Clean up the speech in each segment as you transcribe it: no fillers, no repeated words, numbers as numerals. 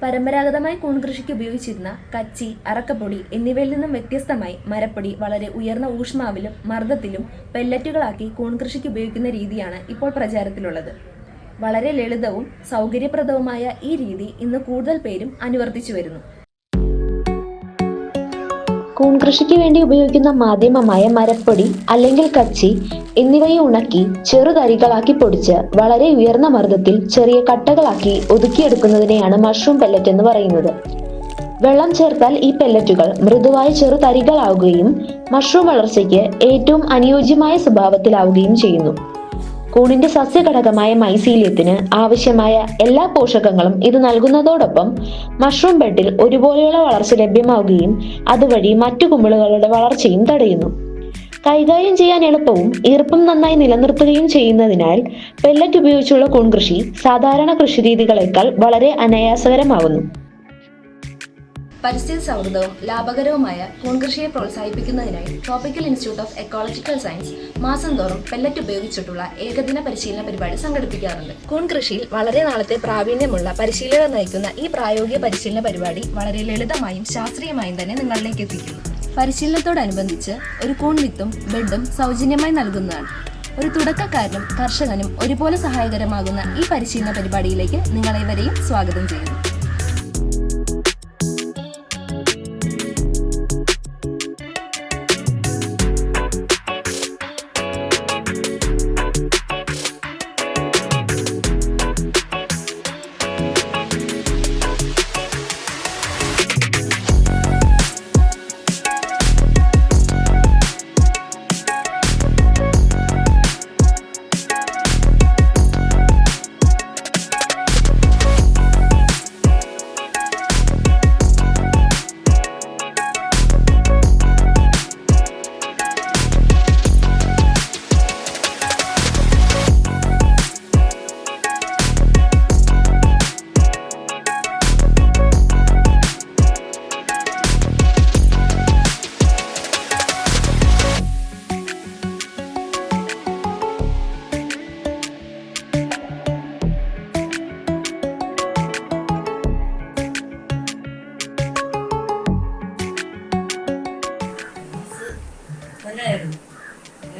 പരമ്പരാഗതമായി കൂൺ കൃഷിക്ക് ഉപയോഗിച്ചിരുന്ന കച്ചി, അറക്കപ്പൊടി എന്നിവയിൽ നിന്നും വ്യത്യസ്തമായി മരപ്പൊടി വളരെ ഉയർന്ന ഊഷ്മാവിലും മർദ്ദത്തിലും പെല്ലറ്റുകളാക്കി കൂൺ കൃഷിക്ക് ഉപയോഗിക്കുന്ന രീതിയാണ് ഇപ്പോൾ പ്രചാരത്തിലുള്ളത്. വളരെ ലളിതവും സൗകര്യപ്രദവുമായ ഈ രീതി ഇന്ന് കൂടുതൽ പേരും അനുവർത്തിച്ചു വരുന്നു. കൂൺ കൃഷിക്ക് വേണ്ടി ഉപയോഗിക്കുന്ന മാധ്യമമായ മരപ്പൊടി അല്ലെങ്കിൽ കച്ചി എന്നിവയെ ഉണക്കി ചെറുതരികളാക്കി പൊടിച്ച് വളരെ ഉയർന്ന മർദ്ദത്തിൽ ചെറിയ കട്ടകളാക്കി ഒതുക്കിയെടുക്കുന്നതിനെയാണ് മഷ്റൂം പെല്ലറ്റ് എന്ന് പറയുന്നത്. വെള്ളം ചേർത്താൽ ഈ പെല്ലറ്റുകൾ മൃദുവായ ചെറുതരികളാവുകയും മഷ്റൂം വളർച്ചയ്ക്ക് ഏറ്റവും അനുയോജ്യമായ സ്വഭാവത്തിലാവുകയും ചെയ്യുന്നു. കൂണിന്റെ സസ്യഘടകമായ മൈസീലിയത്തിന് ആവശ്യമായ എല്ലാ പോഷകങ്ങളും ഇത് നൽകുന്നതോടൊപ്പം മഷ്റൂം ബെഡിൽ ഒരുപോലെയുള്ള വളർച്ച ലഭ്യമാവുകയും അതുവഴി മറ്റു കുമിളുകളുടെ വളർച്ചയും തടയുന്നു. കൈകാര്യം ചെയ്യാൻ എളുപ്പവും ഈർപ്പം നന്നായി നിലനിർത്തുകയും ചെയ്യുന്നതിനാൽ പെല്ലറ്റ് ഉപയോഗിച്ചുള്ള കൂൺ കൃഷി സാധാരണ കൃഷിരീതികളെക്കാൾ വളരെ അനായാസകരമാവുന്നു. പരിസ്ഥിതി സൗഹൃദവും ലാഭകരവുമായ കൂൺ കൃഷിയെ പ്രോത്സാഹിപ്പിക്കുന്നതിനായി tropical institute of ecological science മാസം തോറും പെല്ലറ്റ് ഉപയോഗിച്ചിട്ടുള്ള ഏകദിന പരിശീലന പരിപാടി സംഘടിപ്പിക്കാറുണ്ട്. കൂൺ കൃഷിയിൽ വളരെ നാളത്തെ പ്രാവീണ്യമുള്ള പരിശീലകർ നയിക്കുന്ന ഈ പ്രായോഗിക പരിശീലന പരിപാടി വളരെ ലളിതമായും ശാസ്ത്രീയമായും തന്നെ നിങ്ങളിലേക്ക് എത്തിക്കുന്നു. പരിശീലനത്തോടനുബന്ധിച്ച് ഒരു കൂൺ വിത്തും ബെഡും സൗജന്യമായി നൽകുന്നതാണ്. ഒരു തുടക്കക്കാരനും കർഷകനും ഒരുപോലെ സഹായകരമാകുന്ന ഈ പരിശീലന പരിപാടിയിലേക്ക് നിങ്ങളേവരെയും സ്വാഗതം ചെയ്യുന്നു.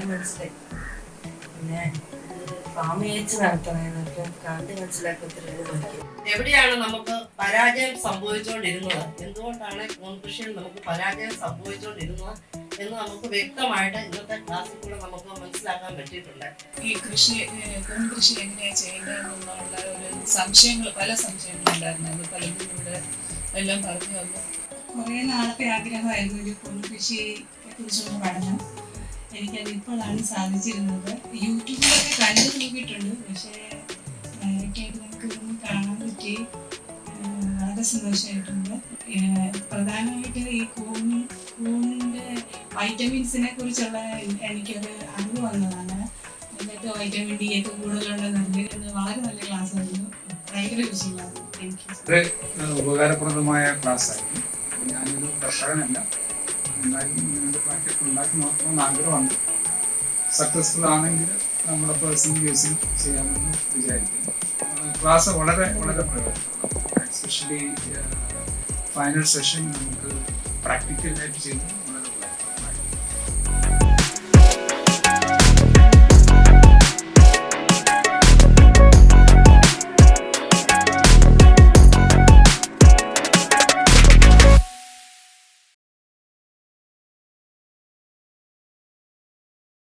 മനസ്സിലായി. പിന്നെ ഫാമിയേച്ച് നടത്തണേന്നൊക്കെ കണ്ട് മനസ്സിലാക്കി ഒത്തിരി പഠിക്കും. എവിടെയാണ് നമുക്ക് പരാജയം സംഭവിച്ചുകൊണ്ടിരുന്നത്, എന്തുകൊണ്ടാണ് കൂൺ കൃഷിയിൽ നമുക്ക് പരാജയം സംഭവിച്ചുകൊണ്ടിരുന്നത് എന്ന് നമുക്ക് വ്യക്തമായിട്ട് ഇന്നത്തെ ക്ലാസ്സിൽ കൂടെ നമുക്ക് മനസ്സിലാക്കാൻ പറ്റിയിട്ടുണ്ട്. ഈ കൂൺ കൃഷി എങ്ങനെയാണ് ചെയ്യേണ്ടതെന്നുള്ള ഒരു സംശയങ്ങൾ, പല സംശയങ്ങളുണ്ടായിരുന്നു. അത് പലരും ഇവിടെ എല്ലാം പറഞ്ഞു വന്നു. കുറേ നാളത്തെ ആഗ്രഹമായിരുന്നു ഒരു കൂൺ കൃഷിയെ കുറിച്ചുള്ള പഠനം. എനിക്കത് ഇപ്പോഴാണ് സാധിച്ചിരുന്നത്. യൂട്യൂബിലൊക്കെ കണ്ടു നോക്കിയിട്ടുണ്ട്, പക്ഷേ ഡയറക്റ്റായിട്ട് നമുക്കിതൊന്നും കാണാൻ പറ്റി. വളരെ സന്തോഷമായിട്ടുണ്ട്. പ്രധാനമായിട്ട് ഈ കൂണിൻ്റെ വൈറ്റമിൻസിനെ കുറിച്ചുള്ള എനിക്കൊരു അറിവ് വന്നതാണ്. എന്നിട്ട് വൈറ്റമിൻ ഡി ഒക്കെ കൂടുതലുണ്ടെന്നുണ്ട്. വളരെ നല്ല ക്ലാസ് ആയിരുന്നു, ഭയങ്കര വിഷയമാണ്. എനിക്ക് ഉപകാരപ്രദമായ ക്ലാസ് ആയിരുന്നു. ഞാനൊരു കർഷകനല്ല, എന്നാലും ഇതിൻ്റെ പാക്കറ്റ് ഉണ്ടാക്കി നോക്കണമെന്ന് ആഗ്രഹമുണ്ട്. സക്സസ്ഫുൾ ആണെങ്കിൽ നമ്മുടെ പേഴ്സണൽ യൂസിൽ ചെയ്യാമെന്ന് വിചാരിക്കുന്നു. ക്ലാസ് വളരെ വളരെ പ്രയോജനമാണ്. എസ്പെഷ്യലി ഫൈനൽ സെഷൻ നമുക്ക് പ്രാക്ടിക്കലായിട്ട് ചെയ്ത്